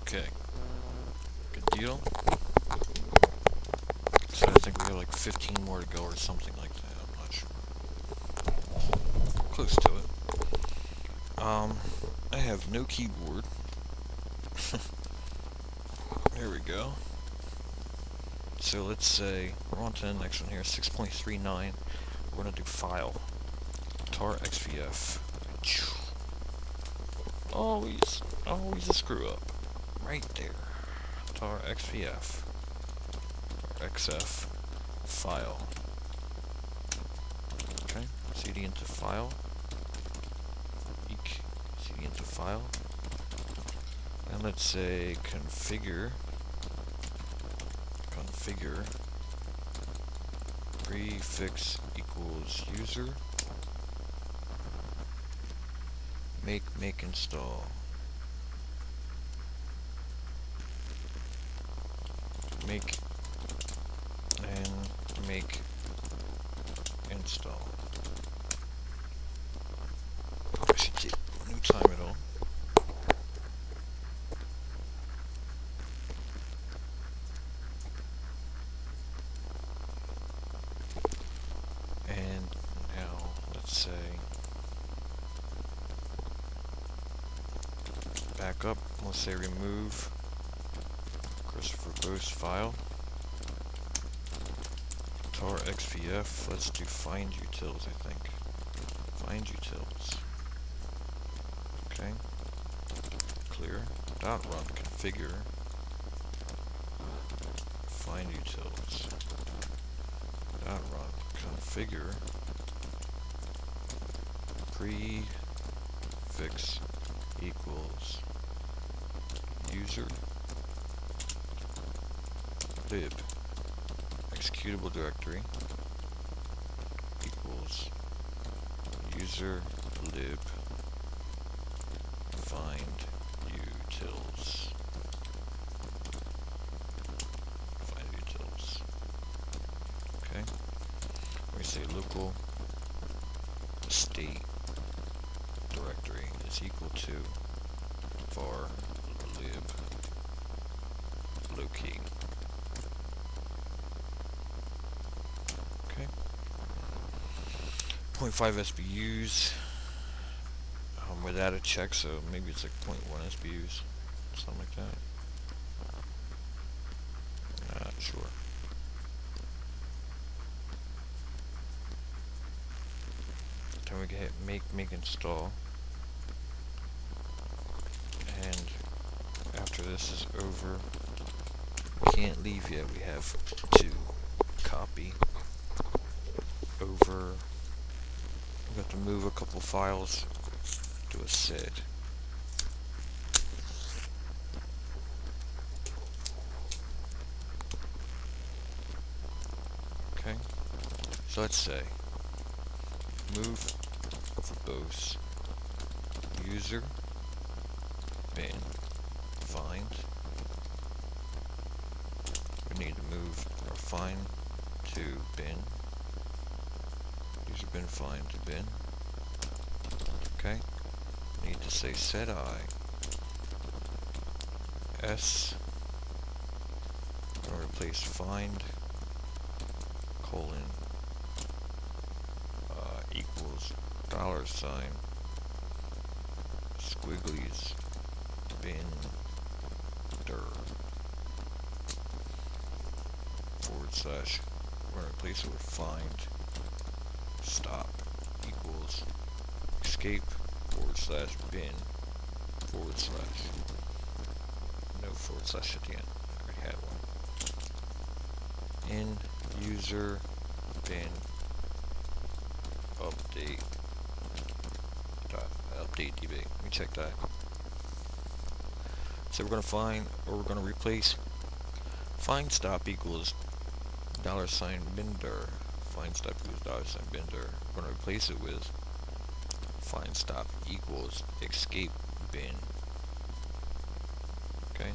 Okay, good deal. So I think we have like 15 more to go or something like that. I'm not sure. Close to it. I have no keyboard. There we go. So let's say we're on to the next one here, 6.39. We're gonna do file. Tar XVF. Always a screw up. Right there. Tar XVF. Tar XF. File. Okay. CD into file. Eek. CD into file. And let's say configure prefix equals user make install make install. I should take no time at all. And now let's say back up. Let's say remove Christopher Bose file. Tar XVF. Let's do find utils. I think find utils. Okay. Clear. Dot run configure. Find utils. Dot run configure. Prefix equals user lib executable directory equals user lib find utils. Okay. We say local state directory is equal to var lib locate. Okay. 0.5 SBUs without a check, so maybe it's like 0.1 SBUs, something like that. Not sure. Then we can hit make install, and after this is over, we can't leave yet. We have to copy over. We have to move a couple files to a SID. Okay, so let's say move verbose user bin find. We need to move our find to bin. User bin find to bin. Okay. We need to say set I s. I'm going to replace find colon equals $, squigglies bin dir / we're going to replace it with find stop equals escape / bin / no / at the end. I already had one. In user bin update db. Let me check that. So we're going to find, or we're going to replace find stop equals $bin dir. Find stop equals $bin dir. We're going to replace it with find stop equals escape bin. Okay.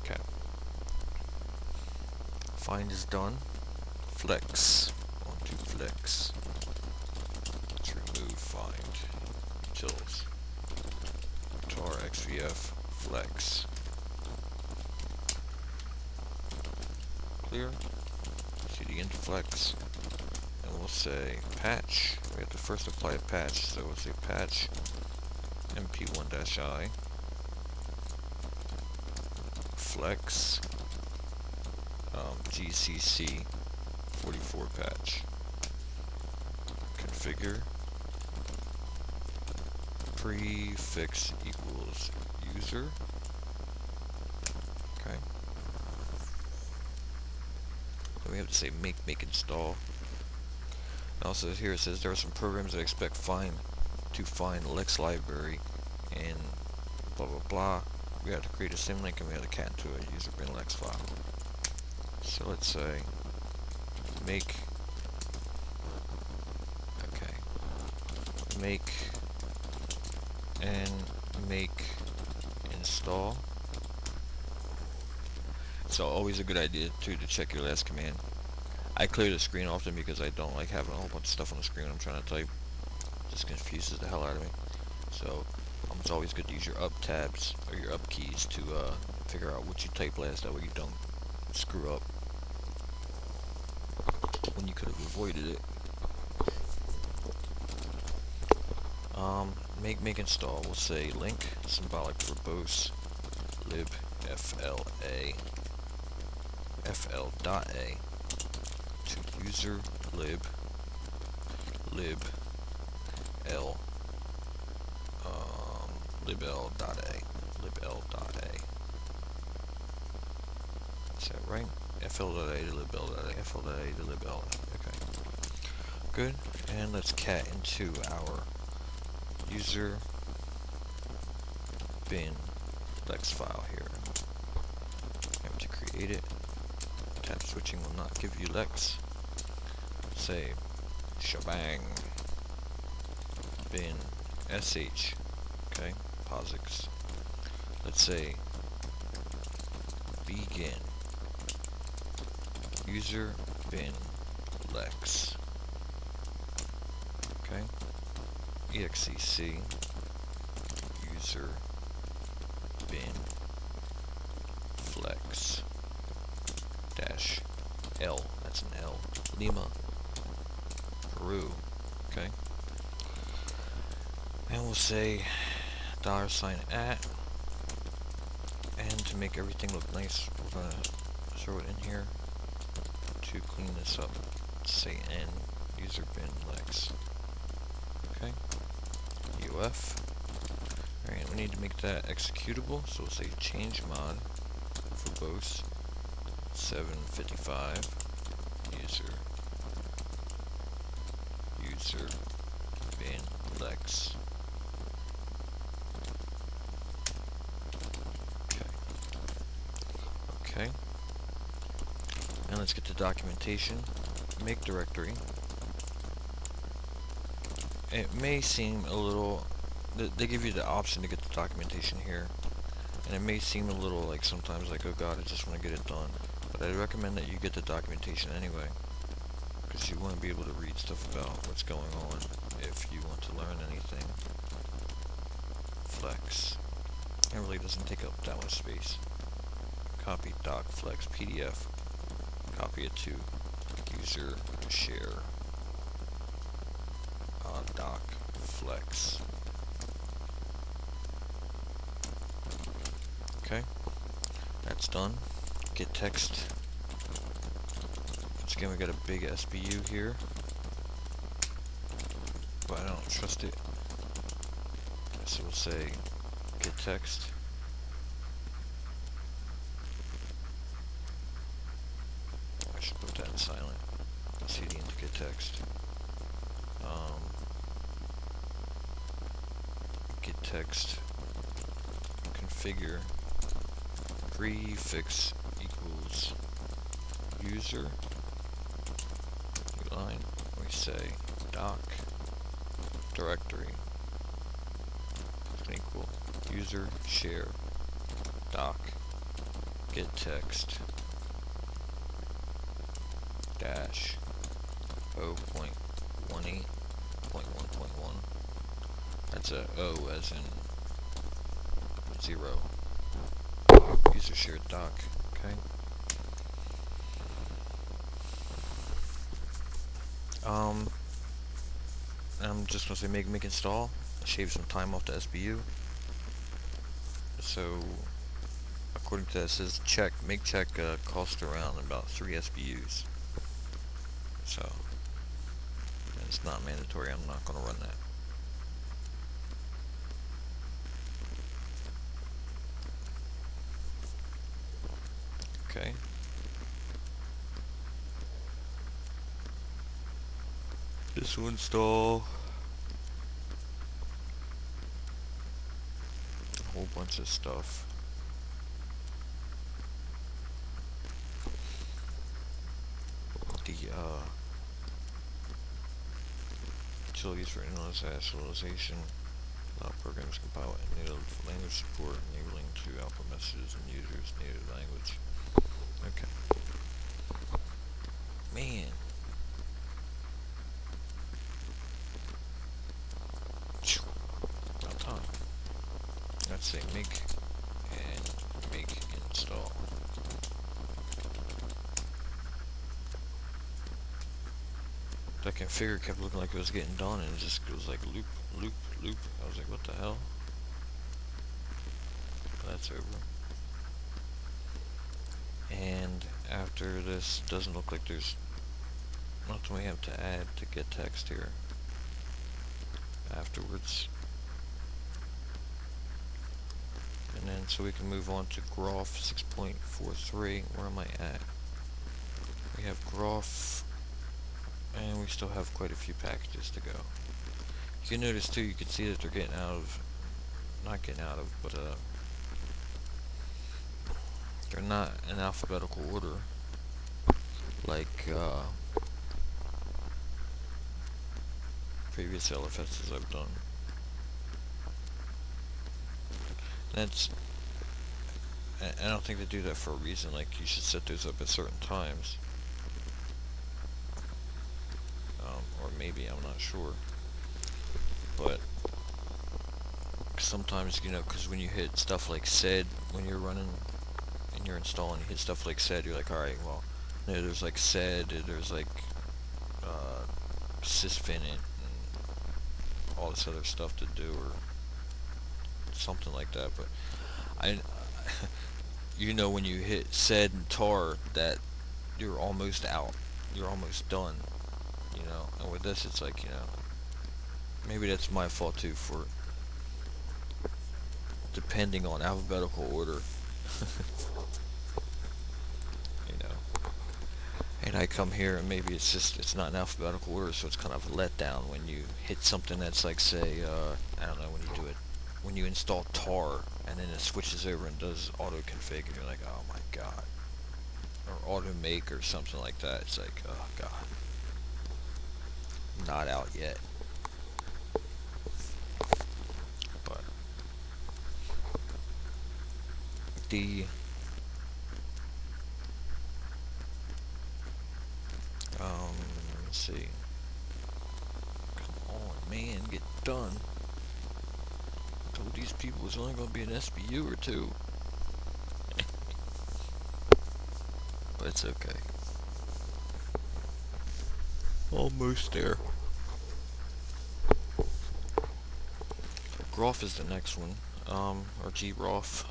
Okay. Find is done. Flex. On to flex. Let's remove find utils. Tar XVF flex. Clear. cd into flex. And we'll say patch. We have to first apply a patch, so we'll say patch mp1-i flex gcc 44 patch. Configure prefix equals user. Okay. Then we have to say make install. And also here it says there are some programs that expect to find Lex library and blah blah blah. We have to create a symlink and we have to cat into a user bin Lex file. So let's say make install. So always a good idea too to check your last command. I clear the screen often because I don't like having a whole bunch of stuff on the screen when I'm trying to type. It just confuses the hell out of me. So it's always good to use your up tabs or your up keys to figure out what you type last. That way you don't screw up when you could have avoided it. Make install. We'll say link symbolic verbose lib fl.a to user lib l libl.a. Is that right? fl.a to libl.a. fl.a to libl. Okay. Good. And let's cat into our user bin Lex file here. I have to create it. Tab switching will not give you Lex. Say shebang bin sh. Okay, POSIX. Let's say begin user bin Lex. Okay, exec user bin flex dash L, that's an L, Lima, Peru. Okay, and we'll say $@ and to make everything look nice we're gonna throw it in here to clean this up. Say n user bin Lex. Okay, UF. Alright, we need to make that executable, so we'll say change mod verbose 755 user bin Lex. Okay. And let's get to documentation. Make directory. It may seem a little, they give you the option to get the documentation here, and it may seem a little like sometimes like, oh god, I just want to get it done. But I recommend that you get the documentation anyway, because you want to be able to read stuff about what's going on if you want to learn anything. Flex. It really doesn't take up that much space. Copy doc flex PDF. Copy it to user share doc flex. Okay, that's done. Get text. Once again, we got a big SBU here, but I don't trust it. So we'll say get text. I should put that in silent. CD into get text. Get text. Configure prefix equals user. New line. We say doc directory equal user share doc get text dash 0.18.1.1. That's a O as in 0. User shared doc. Okay. Um, I'm just gonna say make install. Shave some time off the SBU. So according to that, it says make check cost around about 3 SBUs. So it's not mandatory. I'm not gonna run that. Okay. This will install a whole bunch of stuff. The utilities for initialization. Allow programs compile native language support, enabling to output messages in users' native language. Okay. Man. About time. Let's say make and make install. That configure kept looking like it was getting done, and it just goes like loop, loop, loop. I was like, what the hell? That's over. And after this, doesn't look like there's nothing we have to add to get text here. Afterwards. And then so we can move on to Groff 6.43. Where am I at? We have Groff, and we still have quite a few packages to go. You can notice too, you can see that they're getting out of, not getting out of, but they're not in alphabetical order like previous LFSs I've done. That's, I don't think they do that for a reason. Like, you should set those up at certain times, or maybe, I'm not sure. But sometimes, you know, because when you hit stuff like sed when you're running and you're installing, you hit stuff like sed, you're like, alright, well, you know, there's like sed, there's like sysfinit and all this other stuff to do, or something like that. But I you know, when you hit sed and tar, that you're almost out, you're almost done, you know. And with this, it's like, you know, maybe that's my fault too for depending on alphabetical order. You know, and I come here and maybe it's just, it's not in alphabetical order, so it's kind of a letdown when you hit something that's like, say, I don't know, when you do it, when you install tar and then it switches over and does auto config, and you're like, oh my god, or auto make or something like that. It's like, oh god, not out yet. But the let's see, come on man, get done. I told these people it's only gonna be an SBU or two. But it's okay, almost there. Groff is the next one, or groff.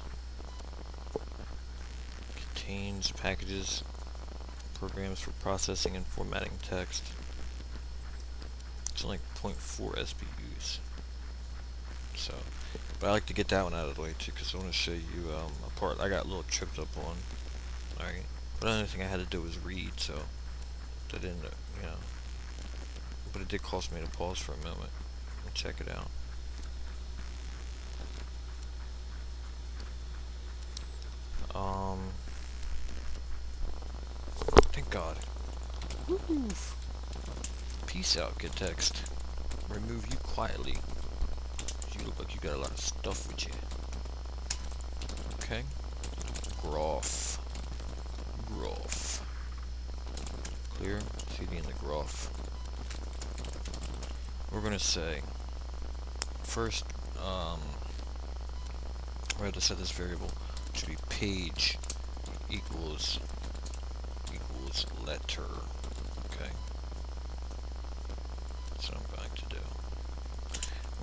Contains packages, programs for processing and formatting text. It's only 0.4 SBUs. So, but I like to get that one out of the way too, because I want to show you a part I got a little tripped up on. Alright, but the only thing I had to do was read, so that didn't, you know, but it did cost me to pause for a moment and check it out. Thank God. Woo! Peace out, good text. Remove you quietly. You look like you got a lot of stuff with you. Okay. Groff. Groff. Clear. CD in the Groff. We're gonna say first, we have to set this variable to be page equals letter. Okay, that's what I'm going to do.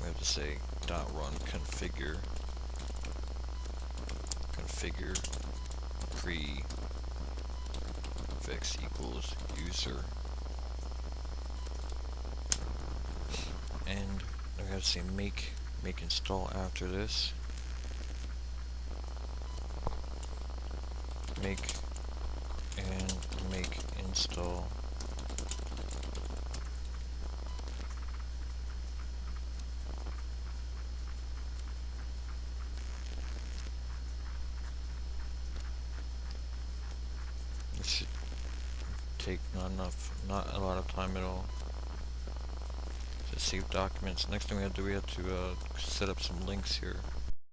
We have to say dot run configure prefix equals user, and we have to say make install after this. Make install. This should take not a lot of time at all. Just save documents. Next thing we have to do, we have to set up some links here.